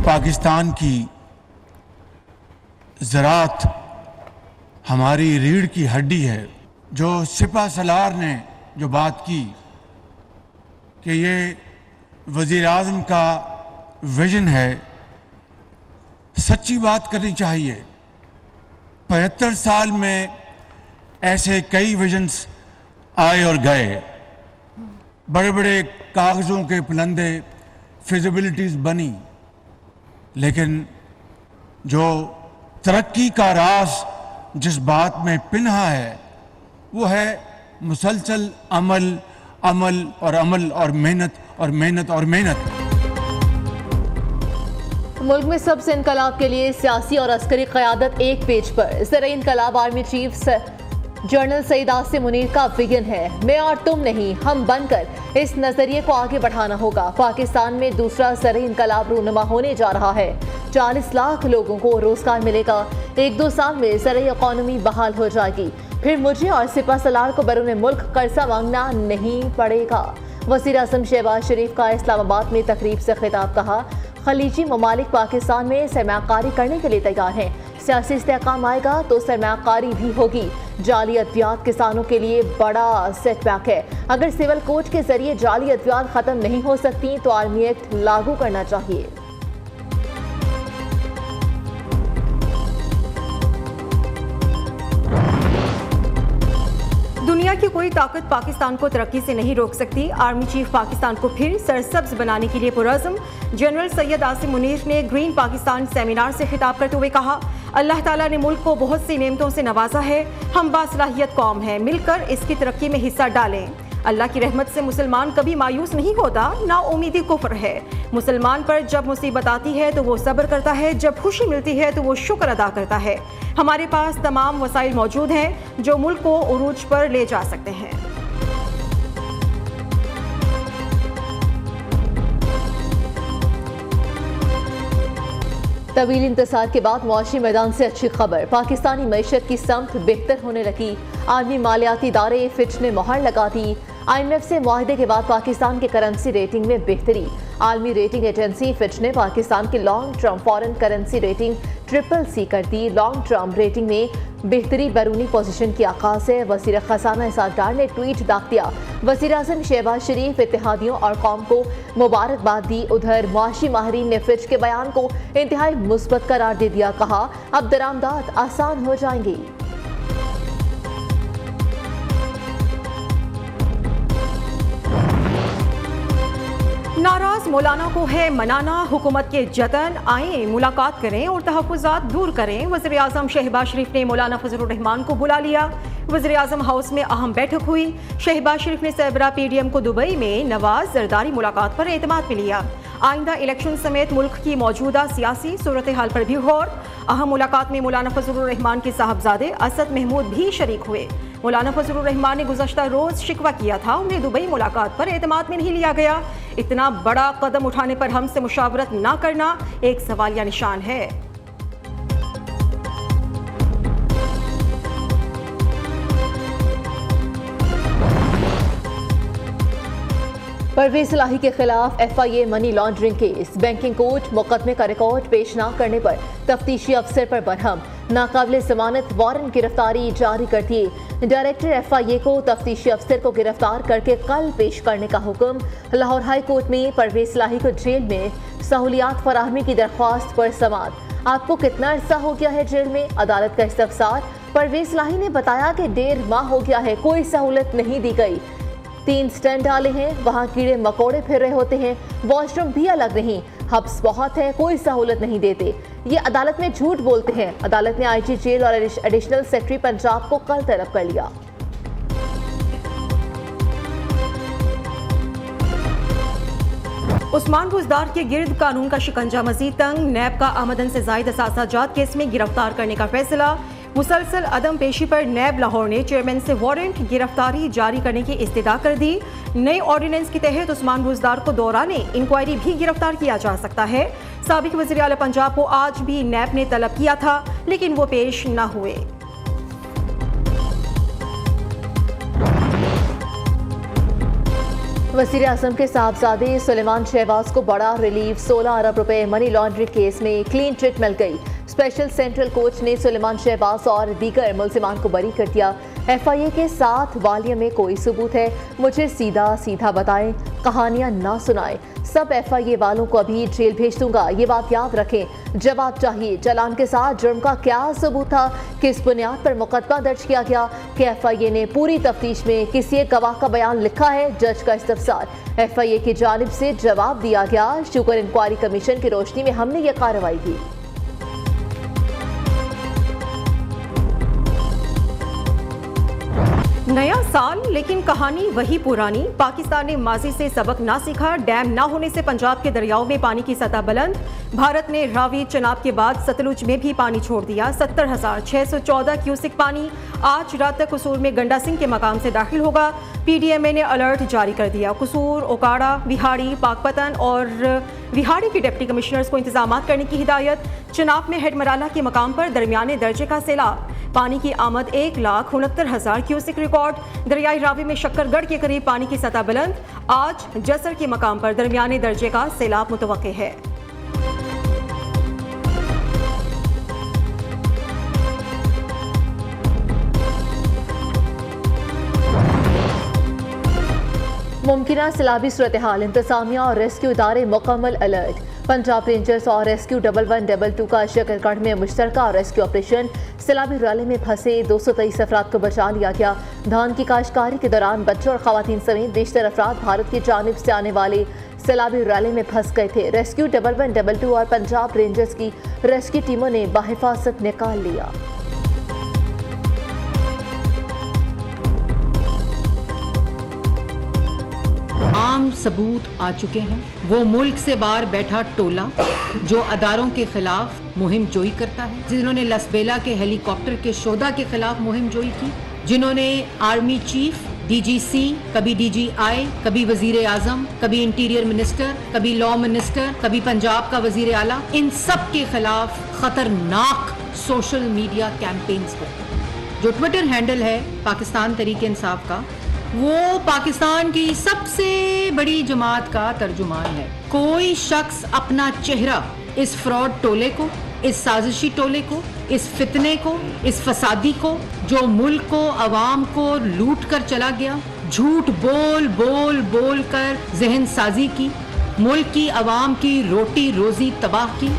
पाकिस्तान की ज़राअत हमारी रीढ़ की हड्डी है। जो सिपा सलार ने जो बात की कि ये वज़ीर आज़म का विजन है, सच्ची बात करनी चाहिए। 75 साल में ऐसे कई विजन्स आए और गए, बड़े बड़े कागज़ों के पलंदे, फिजिबिलिटीज़ बनी, लेकिन जो तरक्की का राज जिस बात में पिन्हा है वो है मुसलसल अमल, अमल और अमल और मेहनत और मेहनत और मेहनत। मुल्क में सबसे इनकलाब के लिए सियासी और अस्करी क़यादत एक पेज पर। ज़राई इनकलाब army chief general Syed Asim Munir का विजन है, मैं और तुम नहीं, हम बनकर इस नजरिए को आगे बढ़ाना होगा। पाकिस्तान में दूसरा ज़राई इनकलाब रूनुमा होने जा रहा है। 40 लाख लोगों को रोजगार मिलेगा। 1-2 साल में ज़राई इकॉनमी बहाल हो जाएगी। फिर मुझे और सिपा सलार को बैरून मुल्क कर्जा मांगना नहीं पड़ेगा। वज़ीर आज़म शहबाज शरीफ का इस्लामाबाद में तकरीब से खिताब। कहा, खलीजी ममालिक पाकिस्तान में सरमायाकारी करने के लिए तैयार हैं। सियासी इस्तेहकाम आएगा तो सरमायाकारी भी होगी। जाली अद्वियात किसानों के लिए बड़ा सेटबैक है। अगर सिविल कोर्ट के जरिए जाली अद्वियात खत्म नहीं हो सकती तो आर्मी एक्ट लागू करना चाहिए। दुनिया की कोई ताकत पाकिस्तान को तरक्की से नहीं रोक सकती। आर्मी चीफ पाकिस्तान को फिर सरसब्ज बनाने के लिए पुरअज़्म। जनरल सैयद आसिम मुनीर ने ग्रीन पाकिस्तान सेमिनार से खिताब करते हुए कहा, अल्लाह ताला ने मुल्क को बहुत सी नेमतों से नवाजा है। हम बासलाहियत कौम हैं, मिलकर इसकी तरक्की में हिस्सा डालें। अल्लाह की रहमत से मुसलमान कभी मायूस नहीं होता, ना उम्मीदी कुफ्र है। मुसलमान पर जब मुसीबत आती है तो वो सब्र करता है, जब खुशी मिलती है तो वो शुक्र अदा करता है। हमारे पास तमाम वसाइल मौजूद हैं जो मुल्क को उरूज पर ले जा सकते हैं। तवील इंतजार के बाद मुआशी मैदान से अच्छी खबर। पाकिस्तानी मईशत की समत बेहतर होने लगी। आलमी मालियाती इदारे फिच ने मोहर लगा दी। IMF से मुआहदे के बाद पाकिस्तान की करेंसी रेटिंग में बेहतरी। आलमी रेटिंग एजेंसी फिच ने पाकिस्तान की long term foreign currency rating CCC कर दी। लॉन्ग टर्म रेटिंग में बेहतरी बैरूनी पोजीशन की आगाज है। वज़ीर ख़ज़ाना इसाक डार ने ट्वीट दाग दिया। वज़ीर आज़म शहबाज शरीफ इत्तेहादियों और कौम को मुबारकबाद दी। उधर मुआशी माहिरीन ने फिच के बयान को इंतहाई मुस्बत करार दे दिया। कहा, अब दरामदात आसान हो जाएंगी। नाराज मौलाना को है मनाना, हुकूमत के जतन, आए मुलाकात करें और तहफ़्फ़ुज़ात दूर करें। वज़ीर आज़म शहबाज शरीफ ने मौलाना फजलुर रहमान को बुला लिया। वज़ीर आज़म हाउस में अहम बैठक हुई। शहबाज शरीफ ने सरबराह PDM को दुबई में नवाज जरदारी मुलाकात पर एतमाद में लिया। आइंदा इलेक्शन समेत मुल्क की मौजूदा सियासी सूरत हाल पर भी गौर। अहम मुलाकात में मौलाना फजलुर रहमान के साहबजादे असद महमूद भी शरीक हुए। मौलाना फजलुर रहमान ने गुज़श्ता रोज़ शिकवा किया था, उन्हें दुबई मुलाकात पर एतमाद में नहीं लिया गया। इतना बड़ा कदम उठाने पर हमसे मुशावरत ना करना एक सवालिया निशान है। परवेज इलाही के खिलाफ FIA money laundering case. Banking court मुकदमे का रिकॉर्ड पेश न करने पर तफ्तीशी अफसर पर बरहम। नाकाबिले जमानत वारंट गिरफ्तारी जारी कर दिए। डायरेक्टर FIA को तफ्तीशी अफसर को गिरफ्तार करके कल पेश करने का हुक्म। लाहौर हाई कोर्ट में परवेज इलाही को जेल में सहूलियात फराहमी की दरख्वास्त पर समाअत। आपको कितना अरसा हो गया है जेल में? अदालत का इस्तफसार। परवेज इलाही ने बताया कि 1.5 माह हो गया है, कोई सहूलत नहीं दी गई। 3 स्टैंड डाले हैं, वहाँ कीड़े मकोड़े फिर रहे होते हैं, वॉशरूम भी अलग नहीं, हब्स बहुत है, कोई सहूलत नहीं देते। ये अदालत में झूठ बोलते हैं। अदालत ने IG जेल और एडिशनल सेक्रेटरी पंजाब को कल तलब कर लिया। उस्मान बुज़दार के गिर्द कानून का शिकंजा मजीद तंग। नैब का आमदन से जायद असासाजात केस में गिरफ्तार करने का फैसला। मुसलसल अदम पेशी पर नैब लाहौर ने चेयरमैन से वारंट गिरफ्तारी जारी करने की इस्तदा कर दी। नए ऑर्डिनेंस के तहत उस्मान बुज़दार को दौराने इंक्वायरी भी गिरफ्तार किया जा सकता है। साबिक वज़ीर आला पंजाब को आज भी नैब ने तलब किया था, लेकिन वो पेश न हुए। वज़ीर आज़म के साहबजादे सुलेमान शहबाज को बड़ा रिलीफ, 16 अरब रुपए मनी लॉन्ड्रिंग केस में क्लीन चिट मिल गई। स्पेशल सेंट्रल कोर्ट ने सुलेमान शहबाज और दीगर मुलजिमान को बरी कर दिया। FIA के साथ वालिया में कोई सबूत है, मुझे सीधा सीधा बताएं, कहानियां ना सुनाएं। सब FIA वालों को अभी जेल भेज दूंगा, ये बात याद रखें। जवाब चाहिए, चालान के साथ जुर्म का क्या सबूत था, किस बुनियाद पर मुकदमा दर्ज किया गया, कि FIA ने पूरी तफ्तीश में किसी एक गवाह का बयान लिखा है। जज का इस्तफसार, FIA की जानिब से जवाब दिया गया। शुगर इंक्वायरी कमीशन की रोशनी में हमने ये कार्रवाई की। नया साल लेकिन कहानी वही पुरानी। पाकिस्तान ने माजी से सबक ना सीखा। डैम ना होने से पंजाब के दरियाओं में पानी की सतह बुलंद। भारत ने रावी चनाब के बाद सतलुज में भी पानी छोड़ दिया। 70,614 क्यूसिक पानी आज रात तक कसूर में गंडा सिंह के मकाम से दाखिल होगा। PDMA ने अलर्ट जारी कर दिया। कसूर, ओकाड़ा, विहाड़ी, पाकपतन और विहाड़ी के डिप्टी कमिश्नर्स को इंतजाम करने की हिदायत। चनाब में हेडमराला के मकाम पर दरमियाने दर्जे का सैलाब। पानी की आमद 1,69,000 क्यूसिक रिकॉर्ड। दरियाई रावी में शक्करगढ़ के करीब पानी की सतह बुलंद। आज जसर के मकाम पर दरमियाने दर्जे का सैलाब मुतवक्के है। मुमकिना सैलाबी सूरत हाल, इंतजामिया और रेस्क्यू इदारे मुकम्मल अलर्ट। पंजाब रेंजर्स और रेस्क्यू 11122 का शकरगढ़ में मुश्तरका रेस्क्यू ऑपरेशन। सैलाबी रैली में फंसे 223 अफराद को बचा लिया गया। धान की काश्तकारी के दौरान बच्चों और खवातीन समेत बेशतर अफराद भारत की जानिब से आने वाले सैलाबी रैली में फंस गए थे। रेस्क्यू 11122 और पंजाब रेंजर्स की रेस्क्यू टीमों ने बाहिफाजत निकाल लिया। आम सबूत आ चुके हैं। वो मुल्क से बाहर बैठा टोला जो अदारों के खिलाफ मुहिम जोई करता है, जिन्होंने लसबेला के हेलीकॉप्टर के शोधा के खिलाफ मुहिम जोई की, जिन्होंने आर्मी चीफ, DGC, कभी DGI, कभी वजीर आजम, कभी इंटीरियर मिनिस्टर, कभी लॉ मिनिस्टर, कभी पंजाब का वजीर आला, इन सब के खिलाफ खतरनाक सोशल मीडिया कैंपेन्स करते। जो ट्विटर हैंडल है पाकिस्तान तहरीक इंसाफ का, वो पाकिस्तान की सबसे बड़ी जमात का तर्जुमान है। कोई शख्स अपना चेहरा इस फ्रॉड टोले को, इस साजिशी टोले को, इस फितने को, इस फसादी को, जो मुल्क को, अवाम को लूट कर चला गया, झूठ बोल बोल बोल कर जहन साजी की, मुल्क की अवाम की रोटी रोजी तबाह की।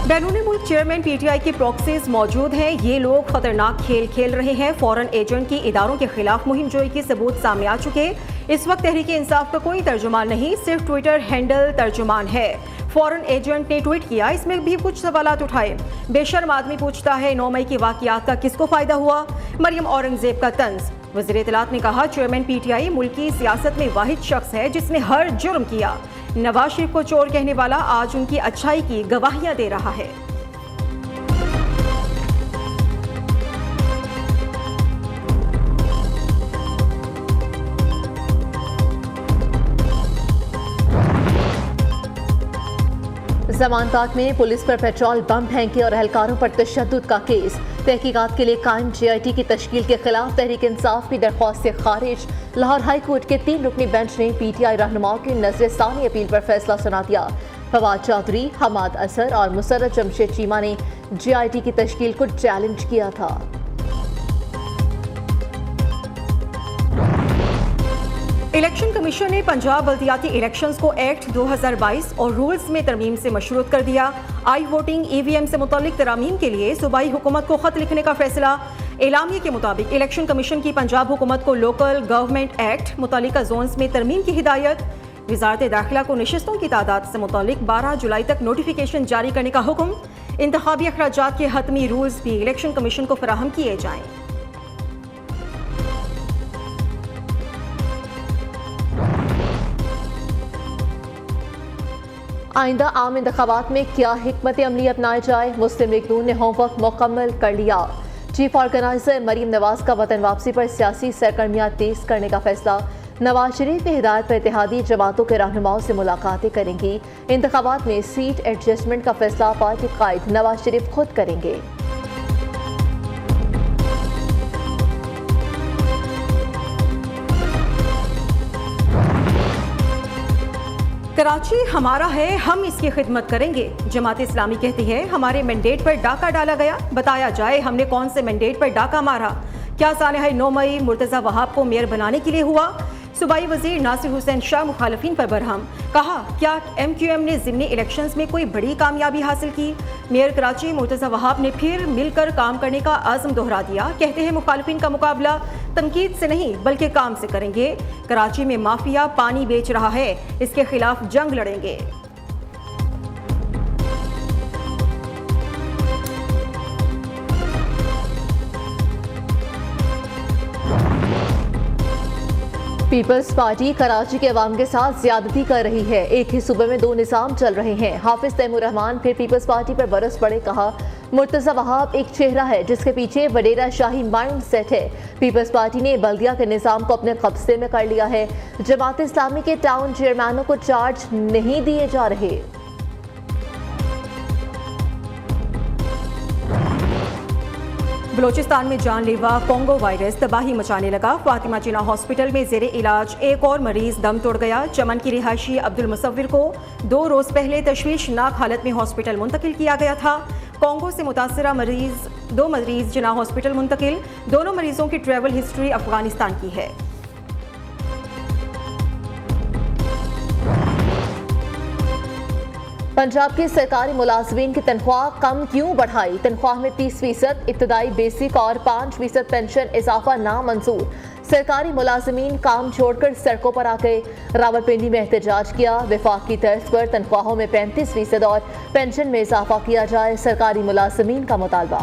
बैरून मुल्क चेयरमैन PTI की प्रॉक्सीज मौजूद हैं। ये लोग खतरनाक खेल खेल रहे हैं। फॉरेन एजेंट की इदारों के खिलाफ मुहिम जोई के सबूत सामने आ चुके। इस वक्त तहरीक इंसाफ का कोई तर्जुमान नहीं, सिर्फ ट्विटर हैंडल तर्जुमान है। फॉरेन एजेंट ने ट्वीट किया, इसमें भी कुछ सवालात उठाए। बेशर्म आदमी पूछता है 9 मई के वाकयात का किसको फायदा हुआ। मरियम औरंगजेब का तंज। वज़ीर इत्तलात ने कहा, चेयरमैन PTI मुल्क की सियासत में वाहिद शख्स है जिसने हर जुर्म किया। नवाज शरीफ को चोर कहने वाला आज उनकी अच्छाई की गवाहियां दे रहा है। जमानतात में पुलिस पर पेट्रोल बम फेंके और एहलकारों पर तशद्दुद का केस। तहकीकात के लिए कायम JIT की तश्कील के खिलाफ तहरीक इंसाफ की दरख्वास्त से खारिज। लाहौर हाई कोर्ट के 3 रुकनी बेंच ने PTI रहनुमाओं की नजरसानी अपील पर फैसला सुना दिया। फवाद चौधरी, हमाद असर और मुसर्रत जमशेद चीमा ने JIT की तश्कील को चैलेंज किया था। इलेक्शन कमीशन ने पंजाब बल्दियाती इलेक्शंस को एक्ट 2022 और रूल्स में तरमीम से मशरूत कर दिया। आई वोटिंग EVM से मुतालिक तरामीम के लिए सूबाई हुकूमत को खत लिखने का फैसला। एलामिया के मुताबिक इलेक्शन कमीशन की पंजाब हुकूमत को लोकल गवर्नमेंट एक्ट मुतालिका जोन्स में तरमीम की हिदायत। वजारत दाखिला को नशिस्तों की तादाद से मुतालिक 12 जुलाई तक नोटिफिकेशन जारी करने का हुक्म। इंतखाबी अखराजात के हतमी रूल्स भी इलेक्शन कमीशन को फराहम किए जाएं। आइंदा आम इंतखाबात में क्या हिकमत अमली अपनाई जाए, मुस्लिम लीग नून ने होमवर्क मुकम्मल कर लिया। चीफ ऑर्गेनाइजर मरीम नवाज का वतन वापसी पर सियासी सरगर्मियां तेज करने का फैसला। नवाज शरीफ की हिदायत पर इत्तेहादी जमातों के रहनुमाओं से मुलाकातें करेंगी। इंतखाबात में सीट एडजस्टमेंट का फैसला पार्टी कायद नवाज शरीफ खुद करेंगे। कराची हमारा है, हम इसकी खिदमत करेंगे। जमात इस्लामी कहती है हमारे मैंडेट पर डाका डाला गया, बताया जाए हमने कौन से मैंडेट पर डाका मारा। क्या सानहा 9 मई मुर्तज़ा वहाब को मेयर बनाने के लिए हुआ? सूबाई वजीर नासिर हुसैन शाह मुखालफिन पर बरहम, कहा क्या MQM ने ज़िमनी इलेक्शंस में कोई बड़ी कामयाबी हासिल की? मेयर कराची मुर्तज़ा वहाब ने फिर मिलकर काम करने का आज़म दोहरा दिया। कहते हैं मुखालफिन का मुकाबला तनकीद से नहीं बल्कि काम से करेंगे। कराची में माफिया पानी बेच रहा है, इसके खिलाफ जंग लड़ेंगे। पीपल्स पार्टी कराची के अवाम के साथ ज्यादती कर रही है। एक ही सूबे में 2 निज़ाम चल रहे हैं। हाफिज तैमूर रहमान फिर पीपल्स पार्टी पर बरस पड़े, कहा मुर्तज़ा वहाब एक चेहरा है जिसके पीछे वडेरा शाही माइंड सेट है। पीपल्स पार्टी ने बल्दिया के निज़ाम को अपने कब्जे में कर लिया है। जमात इस्लामी के टाउन चेयरमैनों को चार्ज नहीं दिए जा रहे। बलोचिस्तान में जानलेवा कोंगो वायरस तबाही मचाने लगा। फातिमा जिना हॉस्पिटल में जेरे इलाज एक और मरीज दम तोड़ गया। चमन की रिहायशी अब्दुल मुसव्विर को 2 रोज पहले तशवीशनाक हालत में हॉस्पिटल मुंतकिल किया गया था। कोंगो से मुतासरा मरीज 2 मरीज जिना हॉस्पिटल मुंतकिल। दोनों मरीजों की ट्रैवल हिस्ट्री अफगानिस्तान की है। पंजाब के सरकारी मुलाजमीन की तनख्वाह कम क्यों बढ़ाई? तनख्वाह में 30%, इब्तदाई बेसिक और 5% पेंशन इजाफा नामंजूर। सरकारी मुलाजमीन काम छोड़कर सड़कों पर आ गए। रावलपिंडी में एहतजाज किया। वफाक की तर्ज पर तनख्वाहों में 35% और पेंशन में इजाफा किया जाए, सरकारी मुलाजमीन का मुतालबा।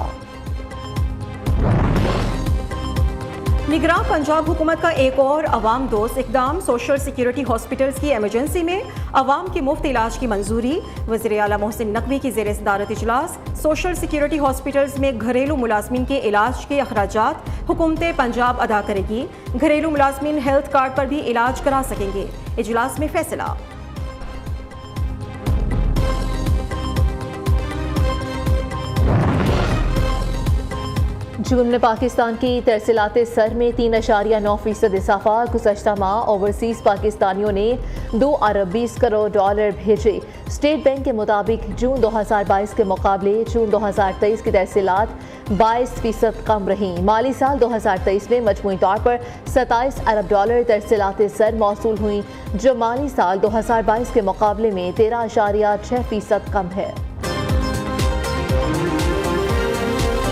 निगरान पंजाब हुकूमत का एक और अवाम दोस्त इकदाम। सोशल सिक्योरिटी हॉस्पिटल्स की एमरजेंसी में अवाम के मुफ्त इलाज की मंजूरी। वज़ीर आला मोहसिन नकवी की ज़ेर सदारत इजलास। सोशल सिक्योरिटी हॉस्पिटल्स में घरेलू मुलाजमीन के इलाज के अखराजात हुकूमत पंजाब अदा करेगी। घरेलू मुलाजमीन हेल्थ कार्ड पर भी इलाज करा सकेंगे। इजलास में फैसला। जून में पाकिस्तान की तरसीलात सर में 3.9% इजाफा। गुज़श्ता माह ओवरसीज़ पाकिस्तानियों ने 2 अरब 20 करोड़ डॉलर भेजे। स्टेट बैंक के मुताबिक जून 2022 के मुकाबले जून 2023 की तरसीलात 22% कम रहीं। माली साल 2023 में मजमूई तौर पर 27 अरब डॉलर तरसीलात सर मौसूल हुई, जो माली साल 2022 के मुकाबले में 13.6% कम है।